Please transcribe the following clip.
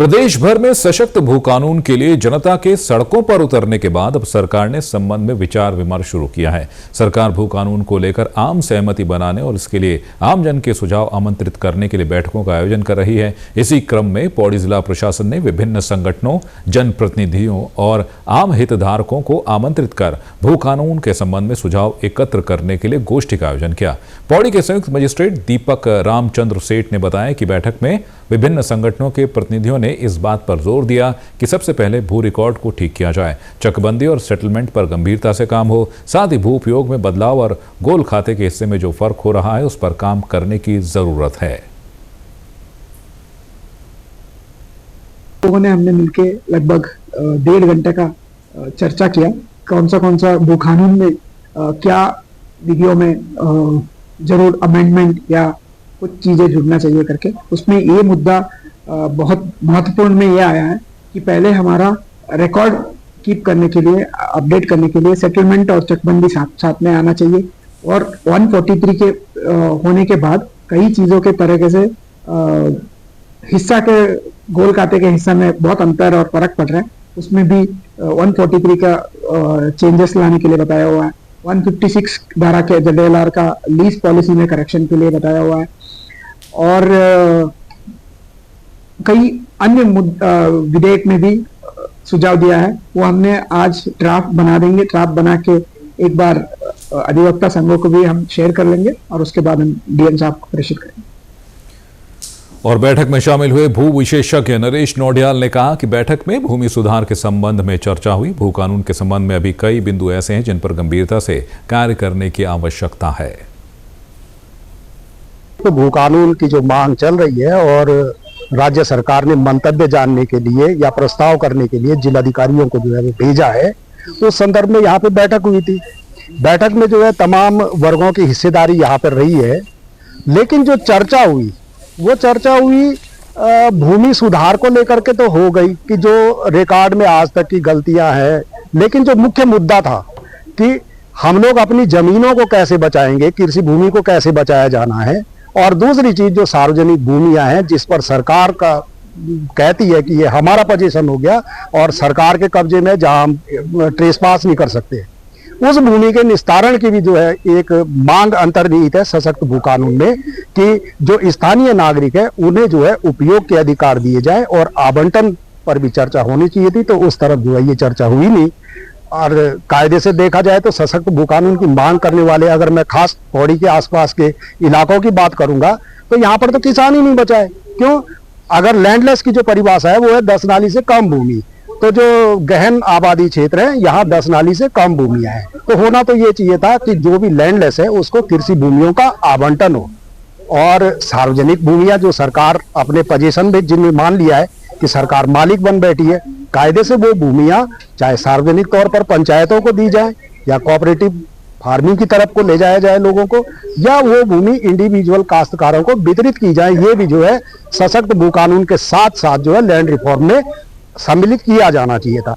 प्रदेश भर में सशक्त भू कानून के लिए जनता के सड़कों पर उतरने के बाद अब सरकार ने इस संबंध में विचार विमर्श शुरू किया है। सरकार भू कानून को लेकर आम सहमति बनाने और इसके लिए आमजन के सुझाव आमंत्रित करने के लिए बैठकों का आयोजन कर रही है। इसी क्रम में पौड़ी जिला प्रशासन ने विभिन्न संगठनों, जनप्रतिनिधियों और आम हितधारकों को आमंत्रित कर भू कानून के संबंध में सुझाव एकत्र करने के लिए गोष्ठी का आयोजन किया। पौड़ी के संयुक्त मजिस्ट्रेट दीपक रामचंद्र सेठ ने बताया कि बैठक में विभिन्न संगठनों के प्रतिनिधियों ने इस बात पर जोर दिया कि सबसे पहले भू रिकॉर्ड को ठीक किया जाए, चकबंदी और सेटलमेंट पर गंभीरता से काम हो, साथ ही भू उपयोग में बदलाव और गोल खाते के हिस्से में जो फर्क हो रहा है उस पर काम करने की जरूरत है। लोगों ने हमने मिलके लगभग 1.5 घंटे का चर्चा किया, कौन सा भू कानून में क्या विधियों में जरूर अमेंडमेंट या कुछ चीजें जुड़ना चाहिए करके। उसमें ये मुद्दा बहुत महत्वपूर्ण में ये आया है कि पहले हमारा रिकॉर्ड कीप करने के लिए, अपडेट करने के लिए सेटलमेंट और चकबंदी साथ में आना चाहिए। और 143 के होने के बाद कई चीजों के तरीके से हिस्सा के गोल खाते के हिस्सा में बहुत अंतर और फर्क पड़ रहा है। उसमें भी 143 का चेंजेस लाने के लिए बताया हुआ है। 156 धारा के JLR का लीज पॉलिसी में करेक्शन के लिए बताया हुआ है और कई अन्य विधेयक में भी सुझाव दिया है। वो हमने आज ड्राफ्ट बना देंगे। ड्राफ्ट बना के एक बार अधिवक्ता संघों को भी हम शेयर कर लेंगे और उसके बाद हम DM साहब को प्रेषित करेंगे। और बैठक में शामिल हुए भू विशेषज्ञ नरेश नौडियाल ने कहा कि बैठक में भूमि सुधार के संबंध में चर्चा हुई। भू कानून के संबंध में अभी कई बिंदु ऐसे हैं जिन पर गंभीरता से कार्य करने की आवश्यकता है। तो भू कानून की जो मांग चल रही है और राज्य सरकार ने मंतव्य जानने के लिए या प्रस्ताव करने के लिए जिलाधिकारियों को जो है वो भेजा है, उस संदर्भ में यहाँ पे बैठक हुई थी। बैठक में जो है तमाम वर्गों की हिस्सेदारी यहाँ पर रही है, लेकिन जो चर्चा हुई वो चर्चा हुई भूमि सुधार को लेकर के तो हो गई कि जो रिकॉर्ड में आज तक की गलतियां हैं, लेकिन जो मुख्य मुद्दा था कि हम लोग अपनी जमीनों को कैसे बचाएंगे, कृषि भूमि को कैसे बचाया जाना है। और दूसरी चीज जो सार्वजनिक भूमियां हैं जिस पर सरकार का कहती है कि ये हमारा पोजीशन हो गया और सरकार के कब्जे में जहां हम ट्रेस पास नहीं कर सकते, उस भूमि के निस्तारण की भी जो है एक मांग अंतर्निहित है सशक्त भू कानून में कि जो स्थानीय नागरिक है उन्हें जो है उपयोग के अधिकार दिए जाए और आवंटन पर भी चर्चा होनी चाहिए थी। तो उस तरफ जो है ये चर्चा हुई नहीं। और कायदे से देखा जाए तो सशक्त भू कानून की मांग करने वाले, अगर मैं खास पौड़ी के आसपास के इलाकों की बात करूंगा तो यहाँ पर तो किसान ही नहीं बचा है। क्यों? अगर लैंडलेस की जो परिभाषा है वो है 10 नाली से कम भूमि, तो जो गहन आबादी क्षेत्र है यहाँ 10 नाली से कम भूमियां हैं। तो होना तो ये चाहिए था कि जो भी लैंडलेस है उसको कृषि भूमियों का आवंटन हो और सार्वजनिक भूमियां जो सरकार अपने पोजीशन में जिनमें मान लिया है कि सरकार मालिक बन बैठी है, कायदे से वो भूमियां चाहे सार्वजनिक तौर पर पंचायतों को दी जाए या कोऑपरेटिव फार्मिंग की तरफ को ले जाया जाए लोगों को, या वो भूमि इंडिविजुअल काश्तकारों को वितरित की जाए। ये भी जो है सशक्त भू कानून के साथ साथ जो है लैंड रिफॉर्म में सम्मिलित किया जाना चाहिए था।